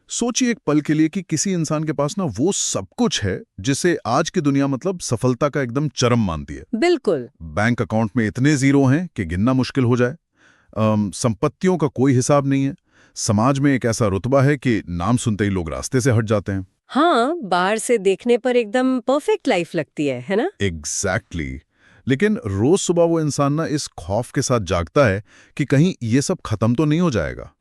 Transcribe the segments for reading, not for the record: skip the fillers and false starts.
सोचिए एक पल के लिए कि किसी इंसान के पास ना वो सब कुछ है जिसे आज की दुनिया मतलब सफलता का एकदम चरम मानती है। बिल्कुल। बैंक अकाउंट में इतने जीरो हैं कि गिनना मुश्किल हो जाए। संपत्तियों का कोई हिसाब नहीं है। समाज में एक ऐसा रुतबा है कि नाम सुनते ही लोग रास्ते से हट जाते हैं। हाँ, बाहर से देखने पर एकदम परफेक्ट लाइफ लगती है ना? एग्जैक्टली। लेकिन रोज सुबह वो इंसान ना इस खौफ के साथ जागता है कि कहीं ये सब खत्म तो नहीं हो जाएगा।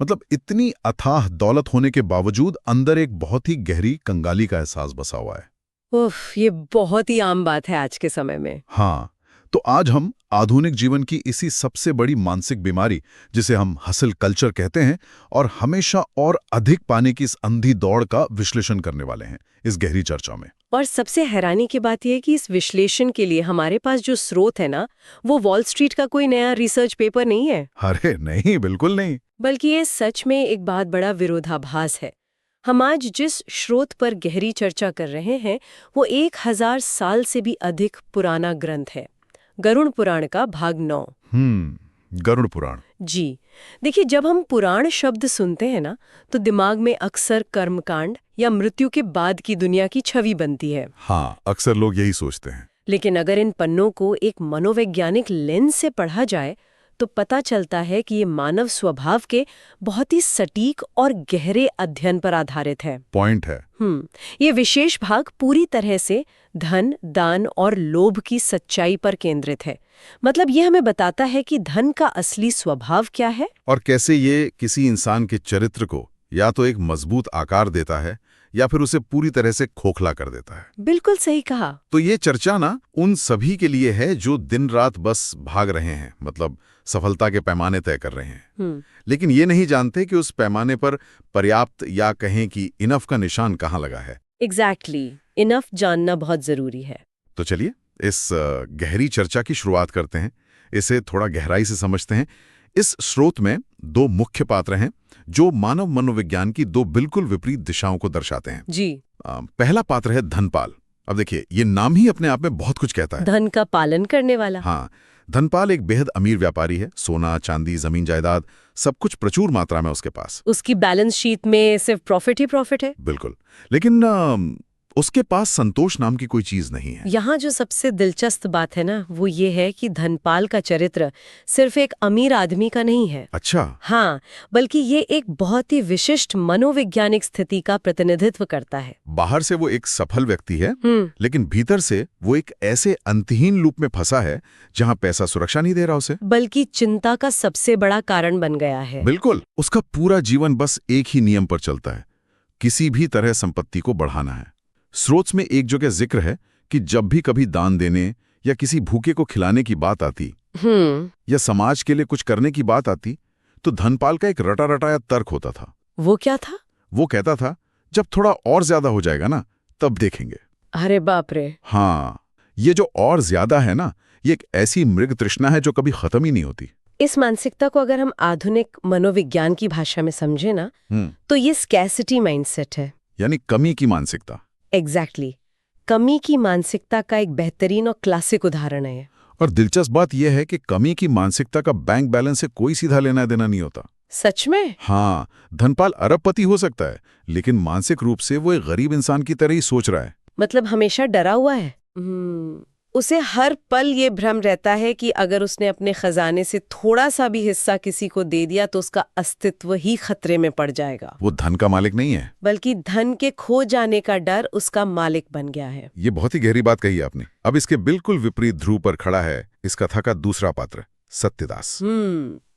मतलब इतनी अथाह दौलत होने के बावजूद अंदर एक बहुत ही गहरी कंगाली का एहसास बसा हुआ है। उफ, ये बहुत ही आम बात है आज के समय में। हाँ, तो आज हम आधुनिक जीवन की इसी सबसे बड़ी मानसिक बीमारी, जिसे हम हसल कल्चर कहते हैं, और हमेशा और अधिक पाने की इस अंधी दौड़ का विश्लेषण करने वाले हैं इस गहरी चर्चा में। और सबसे हैरानी की बात यह है कि इस विश्लेषण के लिए हमारे पास जो स्रोत है ना, वो वॉल स्ट्रीट का कोई नया रिसर्च पेपर नहीं है। अरे नहीं, बिल्कुल नहीं। बल्कि ये सच में एक बहुत बड़ा विरोधाभास है। हम आज जिस स्रोत पर गहरी चर्चा कर रहे हैं वो 1000 साल से भी अधिक पुराना ग्रंथ है, गरुड़ पुराण का भाग 9। गरुड़ पुराण। जी देखिए, जब हम पुराण शब्द सुनते हैं ना, तो दिमाग में अक्सर कर्मकांड या मृत्यु के बाद की दुनिया की छवि बनती है। हाँ, अक्सर लोग यही सोचते हैं। लेकिन अगर इन पन्नों को एक मनोवैज्ञानिक लेंस से पढ़ा जाए तो पता चलता है कि ये मानव स्वभाव के बहुत ही सटीक और गहरे अध्ययन पर आधारित है। पॉइंट है। ये विशेष भाग पूरी तरह से धन, दान और लोभ की सच्चाई पर केंद्रित है। मतलब ये हमें बताता है कि धन का असली स्वभाव क्या है और कैसे ये किसी इंसान के चरित्र को या तो एक मजबूत आकार देता है या फिर उसे पूरी तरह से खोखला कर देता है। बिल्कुल सही कहा। तो ये चर्चा ना उन सभी के लिए है जो दिन रात बस भाग रहे हैं, मतलब सफलता के पैमाने तय कर रहे हैं, लेकिन ये नहीं जानते कि उस पैमाने पर पर्याप्त या कहें कि इनफ का निशान कहाँ लगा है। एग्जैक्टली, इनफ जानना बहुत जरूरी है। तो चलिए इस गहरी चर्चा की शुरुआत करते हैं, इसे थोड़ा गहराई से समझते हैं। इस स्रोत में दो मुख्य पात्र हैं जो मानव मनोविज्ञान की दो बिल्कुल विपरीत दिशाओं को दर्शाते हैं। जी। पहला पात्र है धनपाल। अब देखिए, ये नाम ही अपने आप में बहुत कुछ कहता है। धन का पालन करने वाला। हाँ, धनपाल एक बेहद अमीर व्यापारी है। सोना, चांदी, जमीन जायदाद सब कुछ प्रचुर मात्रा में उसके पास। उसकी बैलेंस शीट में सिर्फ प्रॉफिट ही प्रॉफिट है। बिल्कुल, लेकिन उसके पास संतोष नाम की कोई चीज नहीं है। यहाँ जो सबसे दिलचस्प बात है ना, वो ये है कि धनपाल का चरित्र सिर्फ एक अमीर आदमी का नहीं है। अच्छा। हाँ, बल्कि ये एक बहुत ही विशिष्ट मनोवैज्ञानिक स्थिति का प्रतिनिधित्व करता है। बाहर से वो एक सफल व्यक्ति है, लेकिन भीतर से वो एक ऐसे अंतहीन लूप में फंसा है जहाँ पैसा सुरक्षा नहीं दे रहा उसे, बल्कि चिंता का सबसे बड़ा कारण बन गया है। बिल्कुल, उसका पूरा जीवन बस एक ही नियम पर चलता है, किसी भी तरह संपत्ति को बढ़ाना है। स्रोत में एक जगह जिक्र है कि जब भी कभी दान देने या किसी भूखे को खिलाने की बात आती या समाज के लिए कुछ करने की बात आती, तो धनपाल का एक रटा रटाया तर्क होता था। वो क्या था? वो कहता था, जब थोड़ा और ज्यादा हो जाएगा ना, तब देखेंगे। अरे बाप रे। हाँ, ये जो और ज्यादा है ना, ये एक ऐसी मृग तृष्णा है जो कभी खत्म ही नहीं होती। इस मानसिकता को अगर हम आधुनिक मनोविज्ञान की भाषा में समझे ना, तो ये स्कैसिटी माइंडसेट है, यानी कमी की मानसिकता। एग्जैक्टली, कमी की मानसिकता का एक बेहतरीन और क्लासिक उदाहरण है। और दिलचस्प बात यह है कि कमी की मानसिकता का बैंक बैलेंस से कोई सीधा लेना देना नहीं होता। सच में? हाँ, धनपाल अरबपति हो सकता है, लेकिन मानसिक रूप से वो एक गरीब इंसान की तरह ही सोच रहा है। मतलब हमेशा डरा हुआ है। उसे हर पल ये भ्रम रहता है कि अगर उसने अपने खजाने से थोड़ा सा भी हिस्सा किसी को दे दिया तो उसका अस्तित्व ही खतरे में पड़ जाएगा। वो धन का मालिक नहीं है, बल्कि धन के खो जाने का डर उसका मालिक बन गया है। ये बहुत ही गहरी बात कही आपने। अब इसके बिल्कुल विपरीत ध्रुव पर खड़ा है इस कथा का दूसरा पात्र, सत्यदास।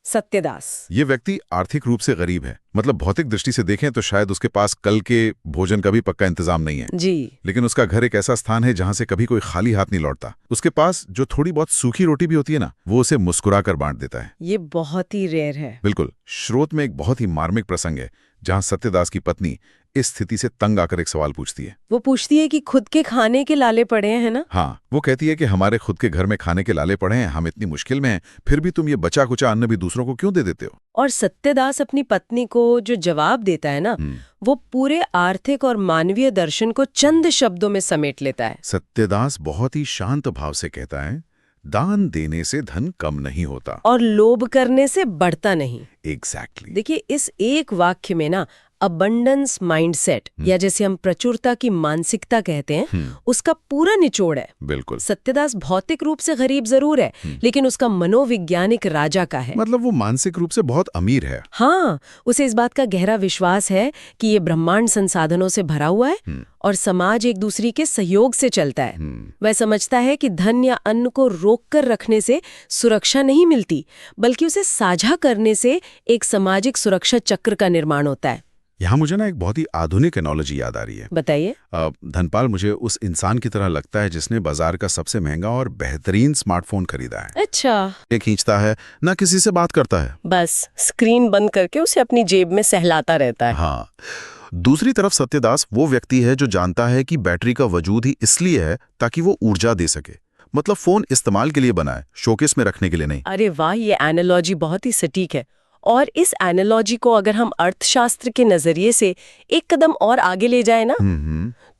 सत्यदास। ये व्यक्ति आर्थिक रूप से गरीब है, मतलब भौतिक दृष्टि से देखें तो शायद उसके पास कल के भोजन का भी पक्का इंतजाम नहीं है। जी। लेकिन उसका घर एक ऐसा स्थान है जहां से कभी कोई खाली हाथ नहीं लौटता। उसके पास जो थोड़ी बहुत सूखी रोटी भी होती है ना, वो उसे मुस्कुरा कर बांट देता है। ये बहुत ही रेयर है। बिल्कुल। स्रोत में एक बहुत ही मार्मिक प्रसंग है जहां सत्यदास की पत्नी इस स्थिति से तंग आकर एक सवाल पूछती है। वो पूछती है कि खुद के खाने के लाले पड़े हैं ना? हाँ, वो कहती है कि हमारे खुद के घर में खाने के लाले पड़े हैं, हम इतनी मुश्किल में हैं, फिर भी तुम ये बचा कुचा अन्न भी दूसरों को क्यों दे देते हो? और सत्यदास अपनी पत्नी को जो जवाब देता है ना, वो पूरे आर्थिक और मानवीय दर्शन को चंद शब्दों में समेट लेता है। सत्यदास बहुत ही शांत भाव से कहता है, दान देने से धन कम नहीं होता। और लोभ करने से बढ़ता नहीं। एग्जैक्टली। देखिए, इस एक वाक्य में ना अबंडेंस माइंडसेट या जैसे हम प्रचुरता की मानसिकता कहते हैं, उसका पूरा निचोड़ है। बिल्कुल। सत्यदास भौतिक रूप से गरीब जरूर है, लेकिन उसका मनोवैज्ञानिक राजा का है। मतलब वो मानसिक रूप से बहुत अमीर है। हाँ, उसे इस बात का गहरा विश्वास है कि ये ब्रह्मांड संसाधनों से भरा हुआ है और समाज एक दूसरे के सहयोग से चलता है। वह समझता है कि धन या अन्न को रोक कर रखने से सुरक्षा नहीं मिलती, बल्कि उसे साझा करने से एक सामाजिक सुरक्षा चक्र का निर्माण होता है। यहाँ मुझे ना एक बहुत ही आधुनिक एनोलॉजी याद आ रही है। बताइए। धनपाल मुझे उस इंसान की तरह लगता है जिसने बाजार का सबसे महंगा और बेहतरीन स्मार्टफोन खरीदा है। अच्छा। ये खींचता है, ना किसी से बात करता है, बस स्क्रीन बंद करके उसे अपनी जेब में सहलाता रहता है। हाँ। दूसरी तरफ सत्यदास वो व्यक्ति है जो जानता है कि बैटरी का वजूद ही इसलिए है ताकि वो ऊर्जा दे सके। मतलब फोन इस्तेमाल के लिए बना है, शोकेस में रखने के लिए नहीं। अरे वाह, ये एनालॉजी बहुत ही सटीक है। और इस एनालॉजी को अगर हम अर्थशास्त्र के नजरिए से एक कदम और आगे ले जाए ना,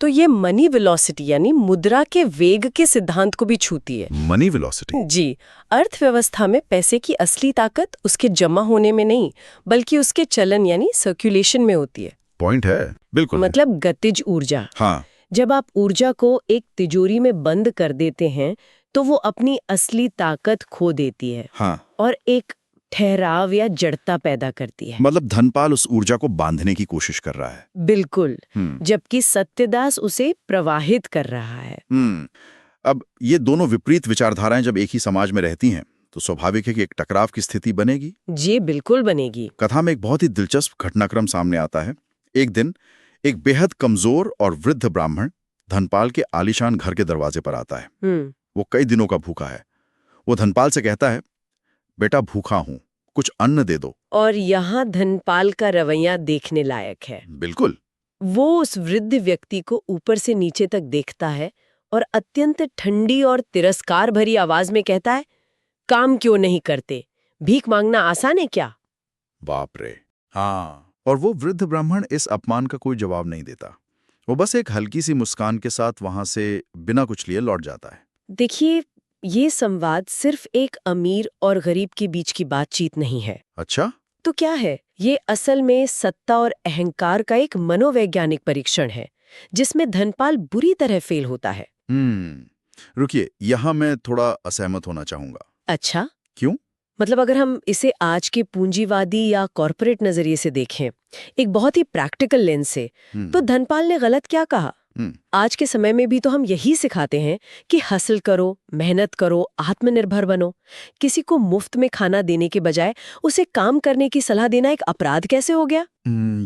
तो ये मनी वेलोसिटी यानी मुद्रा के वेग के सिद्धांत को भी छूती है। Money velocity? जी। अर्थव्यवस्था में पैसे की असली ताकत उसके जमा होने में नहीं, बल्कि उसके चलन यानी सर्कुलेशन में होती है। पॉइंट है, बिल्कुल। मतलब गतिज ऊर्जा। हाँ। जब आप ऊर्जा को एक तिजोरी में बंद कर देते हैं, तो वो अपनी असली ताकत खो देती है। हाँ। और एक ठहराव या जड़ता पैदा करती है। मतलब धनपाल उस ऊर्जा को बांधने की कोशिश कर रहा है। बिल्कुल। जबकि सत्यदास उसे प्रवाहित कर रहा है। अब ये दोनों विपरीत विचारधाराएं जब एक ही समाज में रहती हैं, तो स्वाभाविक है कि एक टकराव की स्थिति बनेगी। जी बिल्कुल बनेगी। कथा में एक बहुत ही दिलचस्प घटनाक्रम सामने आता है। एक दिन एक बेहद कमजोर और वृद्ध ब्राह्मण धनपाल के आलीशान घर के दरवाजे पर आता है। वो कई दिनों का भूखा है। वो धनपाल से कहता है, बेटा भूखा हूं, कुछ अन्न दे दो। और यहाँ धनपाल का रवैया देखने लायक है। बिल्कुल। वो उस वृद्ध व्यक्ति को ऊपर से नीचे तक देखता है और अत्यंत ठंडी और तिरस्कार भरी आवाज में कहता है, काम क्यों नहीं करते? भीख मांगना आसान है क्या? बाप रे। हाँ। और वो वृद्ध ब्राह्मण इस अपमान का कोई जवाब नहीं देता। वो बस एक हल्की सी मुस्कान के साथ वहां से बिना कुछ लिए लौट जाता है। देखिए, ये संवाद सिर्फ एक अमीर और गरीब के बीच की बातचीत नहीं है। अच्छा? तो क्या है? ये असल में सत्ता और अहंकार का एक मनोवैज्ञानिक परीक्षण है, जिसमें धनपाल बुरी तरह फेल होता है। रुकिए, यहाँ मैं थोड़ा असहमत होना चाहूंगा। अच्छा? क्यों? मतलब अगर हम इसे आज के पूंजीवादी या कॉरपोरेट नजरिए से देखें, एक बहुत ही प्रैक्टिकल लेंस से, तो धनपाल ने गलत क्या कहा? आज के समय में भी तो हम यही सिखाते हैं कि हासिल करो, मेहनत करो, आत्मनिर्भर बनो। किसी को मुफ्त में खाना देने के बजाय उसे काम करने की सलाह देना एक अपराध कैसे हो गया?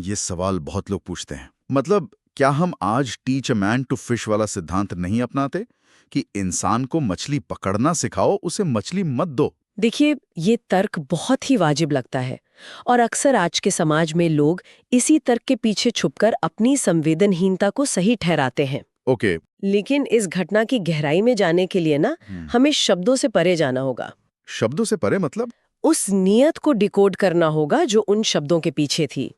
ये सवाल बहुत लोग पूछते हैं। मतलब क्या हम आज teach a man to fish वाला सिद्धांत नहीं अपनाते कि इंसान को मछली पकड़ना सिखाओ, उसे मछली मत दो? देखिए, ये तर्क बहुत ही वाजिब लगता है और अक्सर आज के समाज में लोग इसी तर्क के पीछे छुपकर अपनी संवेदनहीनता को सही ठहराते हैं। ओके। लेकिन इस घटना की गहराई में जाने के लिए ना हमें शब्दों से परे जाना होगा। शब्दों से परे मतलब? उस नियत को डिकोड करना होगा जो उन शब्दों के पीछे थी।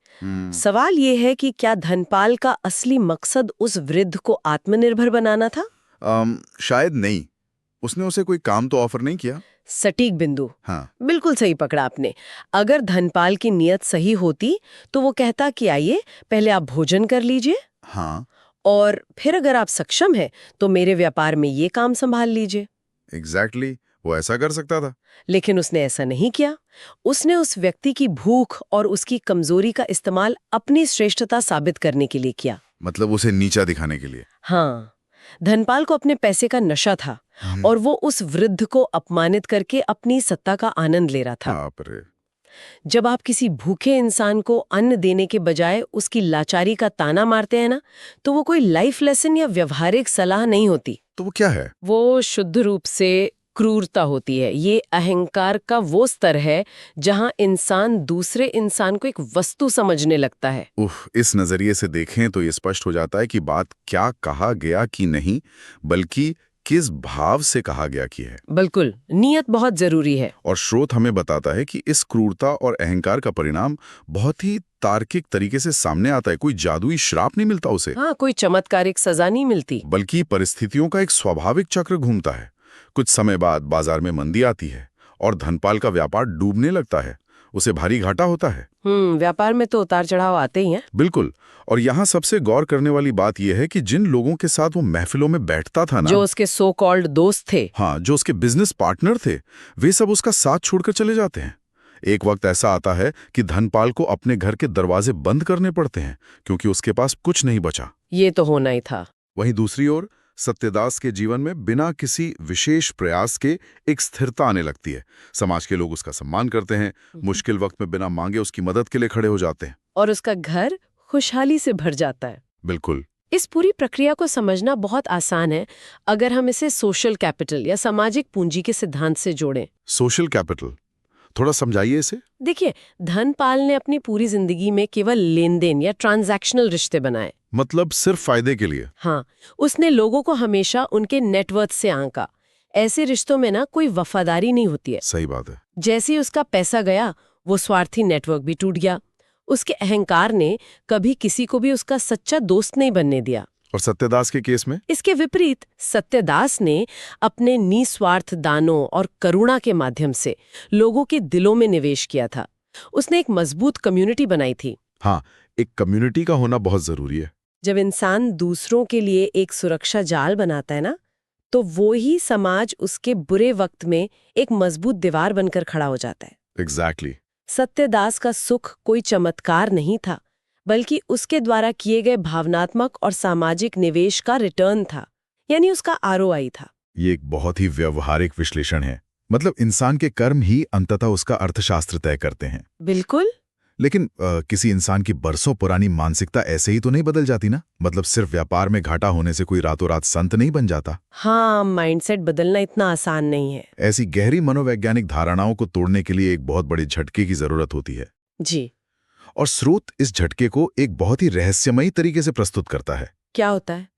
सवाल ये है कि क्या धनपाल का असली मकसद उस वृद्ध को आत्मनिर्भर बनाना था? शायद नहीं। उसने उसे कोई काम तो ऑफर नहीं किया। सटीक बिंदु। हाँ। बिल्कुल सही पकड़ा आपने। अगर धनपाल की नियत सही होती तो वो कहता कि आइए पहले आप भोजन कर लीजिए, हाँ, और फिर अगर आप सक्षम हैं तो मेरे व्यापार में ये काम संभाल लीजिए। एग्जैक्टली, वो ऐसा कर सकता था। लेकिन उसने ऐसा नहीं किया। उसने उस व्यक्ति की भूख और उसकी कमजोरी का इस्तेमाल अपनी श्रेष्ठता साबित करने के लिए किया। मतलब उसे नीचा दिखाने के लिए। हाँ, धनपाल को अपने पैसे का नशा था और वो उस वृद्ध को अपमानित करके अपनी सत्ता का आनंद ले रहा था। बाप रे। जब आप किसी भूखे इंसान को अन्न देने के बजाय उसकी लाचारी का ताना मारते हैं ना, तो वो कोई लाइफ लेसन या व्यवहारिक सलाह नहीं होती। तो वो क्या है? वो शुद्ध रूप से क्रूरता होती है। ये अहंकार का वो स्तर है जहां इंसान दूसरे इंसान को एक वस्तु समझने लगता है। इस नजरिए से देखें तो ये स्पष्ट हो जाता है कि बात क्या कहा गया कि नहीं, बल्कि किस भाव से कहा गया कि है। बिल्कुल, नियत बहुत जरूरी है। और स्रोत हमें बताता है कि इस क्रूरता और अहंकार का परिणाम बहुत ही तार्किक तरीके से सामने आता है। कोई जादुई श्राप नहीं मिलता उसे। हाँ, कोई चमत्कारिक सजा नहीं मिलती, बल्कि परिस्थितियों का एक स्वाभाविक चक्र घूमता है। कुछ समय बाद बाजार में मंदी आती है और धनपाल का व्यापार डूबने लगता है। उसे भारी घाटा होता है। व्यापार में तो उतार चढ़ाव आते ही हैं। बिल्कुल। और यहाँ सबसे गौर करने वाली बात यह है कि जिन लोगों के साथ वो महफिलों में बैठता था ना, जो उसके सो कॉल्ड दोस्त थे, हाँ, जो उसके बिजनेस पार्टनर थे, वे सब उसका साथ छोड़कर चले जाते हैं। एक वक्त ऐसा आता है कि धनपाल को अपने घर के दरवाजे बंद करने पड़ते हैं क्योंकि उसके पास कुछ नहीं बचा। ये तो होना ही था। वहीं दूसरी ओर सत्यदास के जीवन में बिना किसी विशेष प्रयास के एक स्थिरता आने लगती है। समाज के लोग उसका सम्मान करते हैं, मुश्किल वक्त में बिना मांगे उसकी मदद के लिए खड़े हो जाते हैं, और उसका घर खुशहाली से भर जाता है। बिल्कुल। इस पूरी प्रक्रिया को समझना बहुत आसान है अगर हम इसे सोशल कैपिटल या सामाजिक पूंजी के सिद्धांत से जोड़ें। सोशल कैपिटल, थोड़ा समझाइए इसे। देखिए, धनपाल ने अपनी पूरी जिंदगी में केवल लेन देन या ट्रांजैक्शनल रिश्ते बनाए। मतलब सिर्फ फायदे के लिए? हाँ, उसने लोगों को हमेशा उनके नेटवर्थ से आंका। ऐसे रिश्तों में ना कोई वफादारी नहीं होती है। सही बात है। जैसे ही उसका पैसा गया, वो स्वार्थी नेटवर्क भी टूट गया। उसके अहंकार ने कभी किसी को भी उसका सच्चा दोस्त नहीं बनने दिया। और सत्यदास के केस में? इसके विपरीत सत्यदास ने अपने निस्वार्थ दानों और करुणा के माध्यम से लोगों के दिलों में निवेश किया था। उसने एक मजबूत कम्युनिटी बनाई थी। हाँ, एक कम्युनिटी का होना बहुत जरूरी है। जब इंसान दूसरों के लिए एक सुरक्षा जाल बनाता है ना, तो वो ही समाज उसके बुरे वक्त में एक मजबूत दीवार बनकर खड़ा हो जाता है। एग्जैक्टली। सत्यदास का सुख कोई चमत्कार नहीं था, बल्कि उसके द्वारा किए गए भावनात्मक और सामाजिक निवेश का रिटर्न था, यानी उसका आरओआई था। ये एक बहुत ही व्यवहारिक विश्लेषण है। मतलब इंसान के कर्म ही अंततः उसका अर्थशास्त्र तय करते हैं। बिल्कुल। लेकिन किसी इंसान की बरसों पुरानी मानसिकता ऐसे ही तो नहीं बदल जाती ना। मतलब सिर्फ व्यापार में घाटा होने से कोई रातों रात संत नहीं बन जाता। हाँ, माइंडसेट बदलना इतना आसान नहीं है। ऐसी गहरी मनोवैज्ञानिक धारणाओं को तोड़ने के लिए एक बहुत बड़ी झटके की जरूरत होती है। जी। और स्रोत इस झटके को एक बहुत ही रहस्यमयी तरीके से प्रस्तुत करता है। क्या होता है?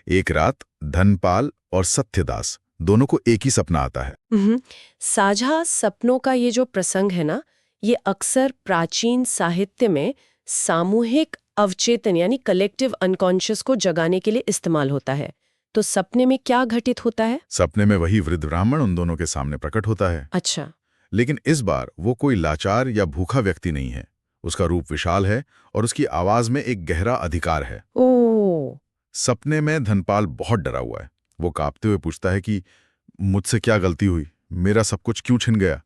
एक रात धनपाल और सत्यदास दोनों को एक ही सपना आता है। साझा सपनों का ये जो प्रसंग है ना, ये अक्सर प्राचीन साहित्य में सामूहिक अवचेतन यानी कलेक्टिव अनकॉन्शियस को जगाने के लिए इस्तेमाल होता है। तो सपने में क्या घटित होता है? सपने में वही वृद्ध ब्राह्मण उन दोनों के सामने प्रकट होता है। अच्छा। लेकिन इस बार वो कोई लाचार या भूखा व्यक्ति नहीं है। उसका रूप विशाल है और उसकी आवाज में एक गहरा अधिकार है। ओह। सपने में धनपाल बहुत डरा हुआ है। वो कांपते हुए पूछता है कि मुझसे क्या गलती हुई, मेरा सब कुछ क्यों छिन गया।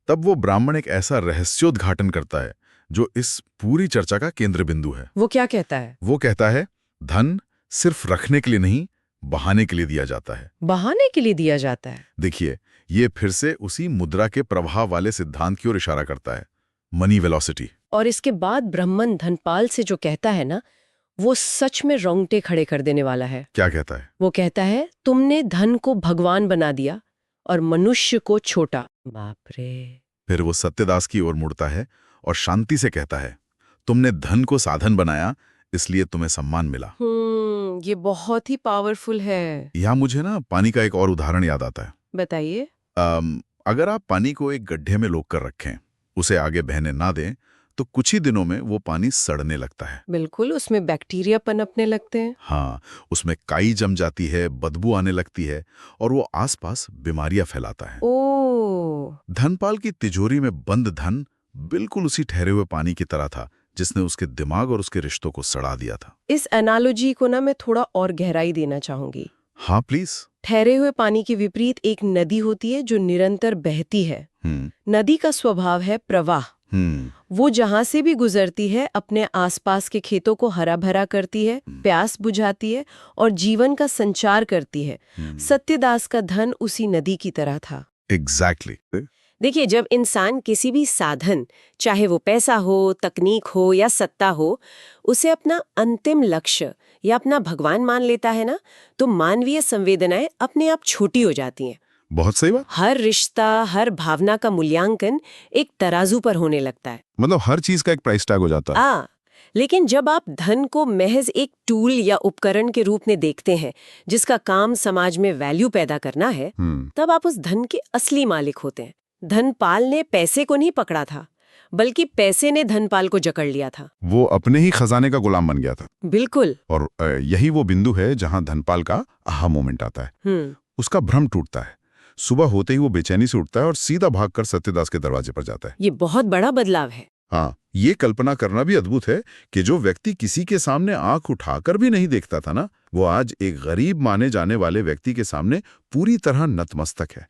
तब वो ब्राह्मण एक ऐसा रहस्योद्घाटन करता है जो इस पूरी चर्चा का केंद्र बिंदु है। वो क्या कहता है? वो कहता है, धन सिर्फ रखने के लिए नहीं, बहाने के लिए दिया जाता है। बहाने के लिए दिया जाता है? देखिए, ये फिर से उसी मुद्रा के प्रभाव वाले सिद्धांत की ओर इशारा करता है, मनी वेलोसिटी। और इसके बाद ब्राह्मण धनपाल से जो कहता है ना, वो सच में रोंगटे खड़े कर देने वाला है। क्या कहता है? वो कहता है, तुमने धन को भगवान बना दिया और मनुष्य को छोटा। बाप रे। फिर वो सत्यदास की ओर मुड़ता है और शांति से कहता है, तुमने धन को साधन बनाया, इसलिए तुम्हें सम्मान मिला। ये बहुत ही पावरफुल है। यहाँ मुझे ना पानी का एक और उदाहरण याद आता है। बताइए। अगर आप पानी को एक गड्ढे में रोक कर रखें, उसे आगे बहने ना दें, तो कुछ ही दिनों में वो पानी सड़ने लगता है। बिल्कुल, उसमें बैक्टीरिया पनपने लगते हैं। हाँ, उसमें काई जम जाती है, बदबू आने लगती है और वो आसपास बीमारियां फैलाता है। ओह। धनपाल की तिजोरी में बंद धन बिल्कुल उसी ठहरे हुए पानी की तरह था जिसने उसके दिमाग और उसके रिश्तों को सड़ा दिया था। इस एनालॉजी को ना मैं थोड़ा और गहराई देना चाहूंगी। हाँ प्लीज। ठहरे हुए पानी के विपरीत एक नदी होती है जो निरंतर बहती है। नदी का स्वभाव है प्रवाह। वो जहां से भी गुजरती है अपने आसपास के खेतों को हरा भरा करती है, प्यास बुझाती है और जीवन का संचार करती है। सत्यदास का धन उसी नदी की तरह था। एग्जैक्टली। देखिए, जब इंसान किसी भी साधन, चाहे वो पैसा हो, तकनीक हो या सत्ता हो, उसे अपना अंतिम लक्ष्य या अपना भगवान मान लेता है ना, तो मानवीय संवेदनाएं अपने आप छोटी हो जाती हैं। बहुत सही बात। हर रिश्ता, हर भावना का मूल्यांकन एक तराजू पर होने लगता है। मतलब हर चीज का एक प्राइस टैग हो जाता है। लेकिन जब आप धन को महज एक टूल या उपकरण के रूप में देखते हैं जिसका काम समाज में वैल्यू पैदा करना है, तब आप उस धन के असली मालिक होते हैं। धनपाल ने पैसे को नहीं पकड़ा था, बल्कि पैसे ने धनपाल को जकड़ लिया था। वो अपने ही खजाने का गुलाम बन गया था। बिल्कुल। और यही वो बिंदु है जहां धनपाल का आहा मोमेंट आता है। उसका भ्रम टूटता है। सुबह होते ही वो बेचैनी से उठता है और सीधा भागकर सत्यदास के दरवाजे पर जाता है। ये बहुत बड़ा बदलाव है। हाँ, ये कल्पना करना भी अद्भुत है कि जो व्यक्ति किसी के सामने आंख उठाकर भी नहीं देखता था ना, वो आज एक गरीब माने जाने वाले व्यक्ति के सामने पूरी तरह नतमस्तक है।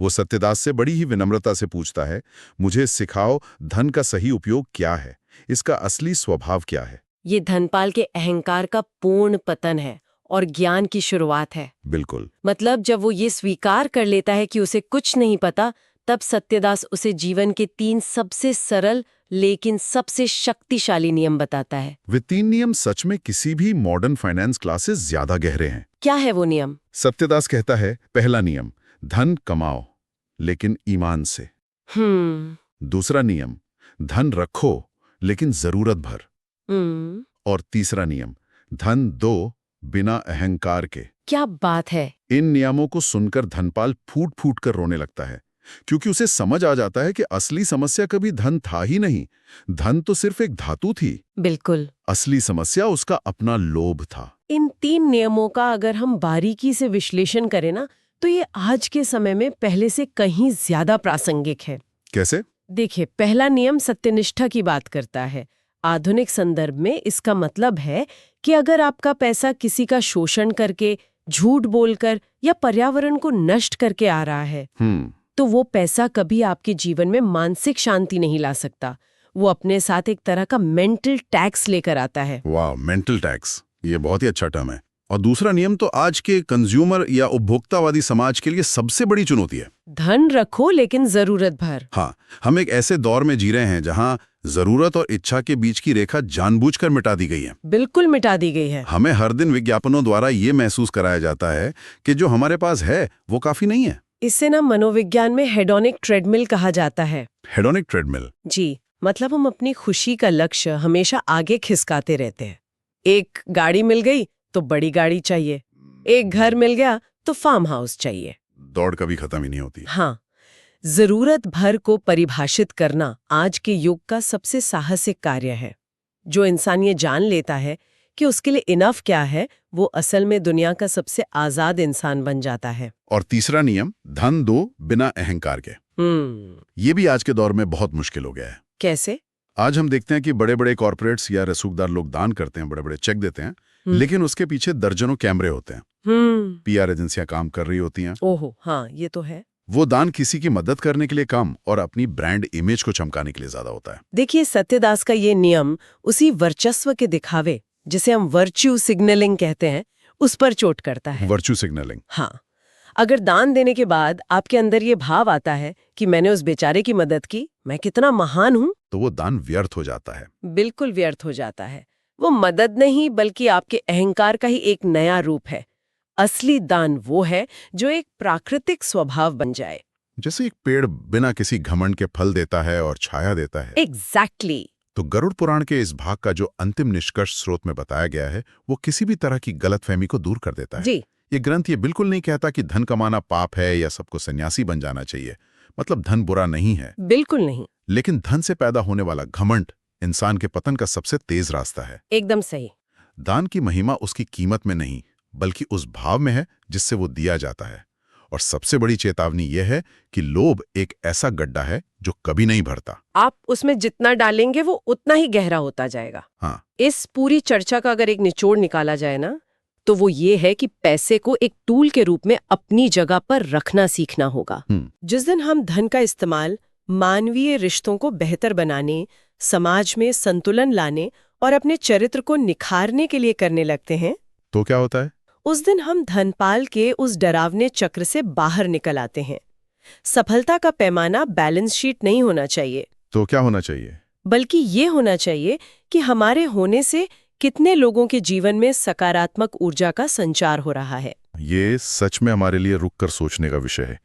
वो सत्यदास से बड़ी ही विनम्रता से पूछता है, मुझे सिखाओ धन का सही उपयोग क्या है, इसका असली स्वभाव क्या है। ये धनपाल के अहंकार का पूर्ण पतन है और ज्ञान की शुरुआत है। बिल्कुल। मतलब जब वो ये स्वीकार कर लेता है कि उसे कुछ नहीं पता, तब सत्यदास उसे जीवन के 3 सबसे सरल लेकिन सबसे शक्तिशाली नियम बताता है। वे 3 नियम सच में किसी भी मॉडर्न फाइनेंस क्लासेस ज्यादा गहरे हैं। क्या है वो नियम? सत्यदास कहता है, पहला नियम, धन कमाओ लेकिन ईमान से। दूसरा नियम, धन रखो लेकिन जरूरत भर। और तीसरा नियम, धन दो बिना अहंकार के। क्या बात है! इन नियमों को सुनकर धनपाल फूट फूट कर रोने लगता है, क्योंकि उसे समझ आ जाता है कि असली समस्या कभी धन था ही नहीं। धन तो सिर्फ एक धातु थी। बिल्कुल। असली समस्या उसका अपना लोभ था। इन 3 नियमों का अगर हम बारीकी से विश्लेषण करें ना, तो ये आज के समय में पहले से कहीं ज्यादा प्रासंगिक है। कैसे? देखिए, पहला नियम सत्यनिष्ठा की बात करता है। आधुनिक संदर्भ में इसका मतलब है कि अगर आपका पैसा किसी का शोषण करके, झूठ बोलकर या पर्यावरण को नष्ट करके आ रहा है, तो वो पैसा कभी आपके जीवन में मानसिक शांति नहीं ला सकता। वो अपने साथ एक तरह का मेंटल टैक्स लेकर आता है। वाह, मेंटल टैक्स, ये बहुत ही अच्छा टर्म है। और दूसरा नियम तो आज के कंज्यूमर या उपभोक्तावादी समाज के लिए सबसे बड़ी चुनौती है। धन रखो लेकिन जरूरत भर। हाँ, हम एक ऐसे दौर में जी रहे हैं जहां जरूरत और इच्छा के बीच की रेखा जानबूझकर मिटा दी गई है। बिल्कुल मिटा दी गई है। हमें हर दिन विज्ञापनों द्वारा ये महसूस कराया जाता है कि जो हमारे पास है वो काफी नहीं है। इसे ना मनोविज्ञान में हेडोनिक ट्रेडमिल कहा जाता है। Hedonic treadmill? जी, मतलब हम अपनी खुशी का लक्ष्य हमेशा आगे खिसकाते रहते हैं। एक गाड़ी मिल गई तो बड़ी गाड़ी चाहिए, एक घर मिल गया तो फार्म हाउस चाहिए। दौड़ कभी खत्म ही नहीं होती। हाँ, जरूरत भर को परिभाषित करना आज के युग का सबसे साहसिक कार्य है। जो इंसान ये जान लेता है कि उसके लिए इनफ क्या है, वो असल में दुनिया का सबसे आजाद इंसान बन जाता है। और तीसरा नियम, धन दो बिना अहंकार के। ये भी आज के दौर में बहुत मुश्किल हो गया है। कैसे? आज हम देखते हैं कि बड़े बड़े कॉर्पोरेट्स या रसूखदार लोग दान करते हैं, बड़े बड़े चेक देते हैं, लेकिन उसके पीछे दर्जनों कैमरे होते हैं। पीआर एजेंसियां काम कर रही होती हैं। ओहो, हाँ, ये तो है। वो दान किसी की मदद करने के लिए कम और अपनी ब्रांड इमेज को चमकाने के लिए ज्यादा होता है। देखिए, सत्यदास का ये नियम उसी वर्चस्व के दिखावे, जिसे हम वर्च्यू सिग्नलिंग कहते हैं, उस पर चोट करता है। Virtue signalling? हाँ, अगर दान देने के बाद आपके अंदर ये भाव आता है कि मैंने उस बेचारे की मदद की, मैं कितना महान हूं, तो वो दान व्यर्थ हो जाता है। बिल्कुल व्यर्थ हो जाता है। वो मदद नहीं बल्कि आपके अहंकार का ही एक नया रूप है। असली दान वो है जो एक प्राकृतिक स्वभाव बन जाए। जैसे एक पेड़ बिना किसी घमंड के फल देता है और छाया देता है। एग्जैक्टली। तो गरुड़ पुराण के इस भाग का जो अंतिम निष्कर्ष स्रोत में बताया गया है, वो किसी भी तरह की गलतफहमी को दूर कर देता है। जी। ये ग्रंथ ये बिल्कुल नहीं कहता कि धन कमाना पाप है या सबको सन्यासी बन जाना चाहिए। मतलब धन बुरा नहीं है, बिल्कुल नहीं। लेकिन धन से पैदा होने वाला घमंड इंसान के पतन का सबसे तेज रास्ता है। एकदम सही। दान की महिमा उसकी कीमत में नहीं, बल्कि उस भाव में है जिससे वो दिया जाता है। और सबसे बड़ी चेतावनी यह है कि लोभ एक ऐसा गड्ढा है जो कभी नहीं भरता। आप उसमें जितना डालेंगे वो उतना ही गहरा होता जाएगा। हाँ। इस पूरी चर्चा का अगर एक निचोड़ निकाला जाए ना, तो वो ये है कि पैसे को एक टूल के रूप में अपनी जगह पर रखना सीखना होगा। जिस दिन हम धन का इस्तेमाल मानवीय रिश्तों को बेहतर बनाने, समाज में संतुलन लाने और अपने चरित्र को निखारने के लिए करने लगते हैं, तो क्या होता है? उस दिन हम धनपाल के उस डरावने चक्र से बाहर निकल आते हैं। सफलता का पैमाना बैलेंस शीट नहीं होना चाहिए। तो क्या होना चाहिए? बल्कि ये होना चाहिए कि हमारे होने से कितने लोगों के जीवन में सकारात्मक ऊर्जा का संचार हो रहा है। ये सच में हमारे लिए रुककर सोचने का विषय है।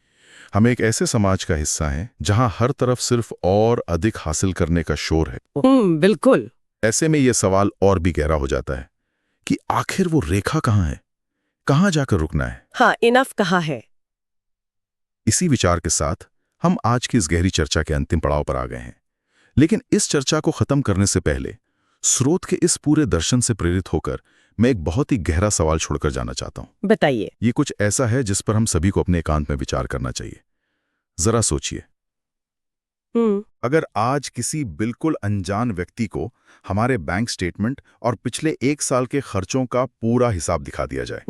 हम एक ऐसे समाज का हिस्सा हैं जहां हर तरफ सिर्फ और अधिक हासिल करने का शोर है। बिल्कुल। ऐसे में ये सवाल और भी गहरा हो जाता है कि आखिर वो रेखा कहाँ है, कहाँ जाकर रुकना है। हाँ, इनफ कहाँ है। इसी विचार के साथ हम आज की इस गहरी चर्चा के अंतिम पड़ाव पर आ गए हैं। लेकिन इस चर्चा को खत्म करने से पहले स्रोत के इस पूरे दर्शन से प्रेरित होकर मैं एक बहुत ही गहरा सवाल छोड़कर जाना चाहता हूं। बताइए। ये कुछ ऐसा है जिस पर हम सभी को अपने एकांत में विचार करना चाहिए। जरा सोचिए, अगर आज किसी बिल्कुल अनजान व्यक्ति को हमारे बैंक स्टेटमेंट और पिछले 1 साल के खर्चों का पूरा हिसाब दिखा दिया जाए,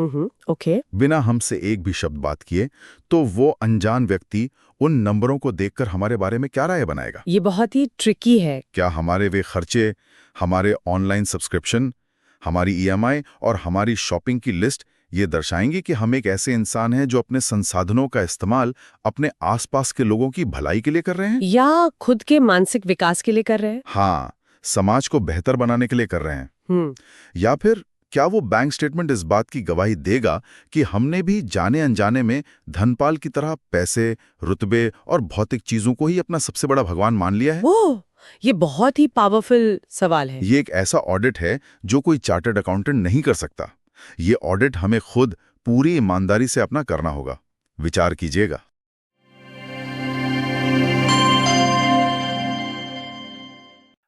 ओके। बिना हमसे एक भी शब्द बात किए, तो वो अनजान व्यक्ति उन नंबरों को देखकर हमारे बारे में क्या राय बनाएगा? ये बहुत ही ट्रिकी है। क्या हमारे वे खर्चे, हमारे ऑनलाइन सब्सक्रिप्शन, हमारी ईएमआई और हमारी शॉपिंग की लिस्ट ये दर्शाएंगे कि हम एक ऐसे इंसान हैं जो अपने संसाधनों का इस्तेमाल अपने आसपास के लोगों की भलाई के लिए कर रहे हैं? या खुद के मानसिक विकास के लिए कर रहे हैं? हाँ, समाज को बेहतर बनाने के लिए कर रहे हैं। या फिर क्या वो बैंक स्टेटमेंट इस बात की गवाही देगा कि हमने भी जाने अनजाने में धनपाल की तरह पैसे, रुतबे और भौतिक चीजों को ही अपना सबसे बड़ा भगवान मान लिया है? ओह, ये बहुत ही पावरफुल सवाल है। ये एक ऐसा ऑडिट है जो कोई चार्टर्ड अकाउंटेंट नहीं कर सकता। ये ऑडिट हमें खुद पूरी ईमानदारी से अपना करना होगा। विचार कीजिएगा।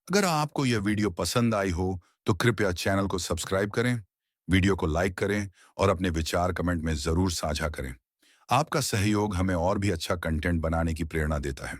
अगर आपको यह वीडियो पसंद आई हो तो कृपया चैनल को सब्सक्राइब करें, वीडियो को लाइक करें और अपने विचार कमेंट में जरूर साझा करें। आपका सहयोग हमें और भी अच्छा कंटेंट बनाने की प्रेरणा देता है।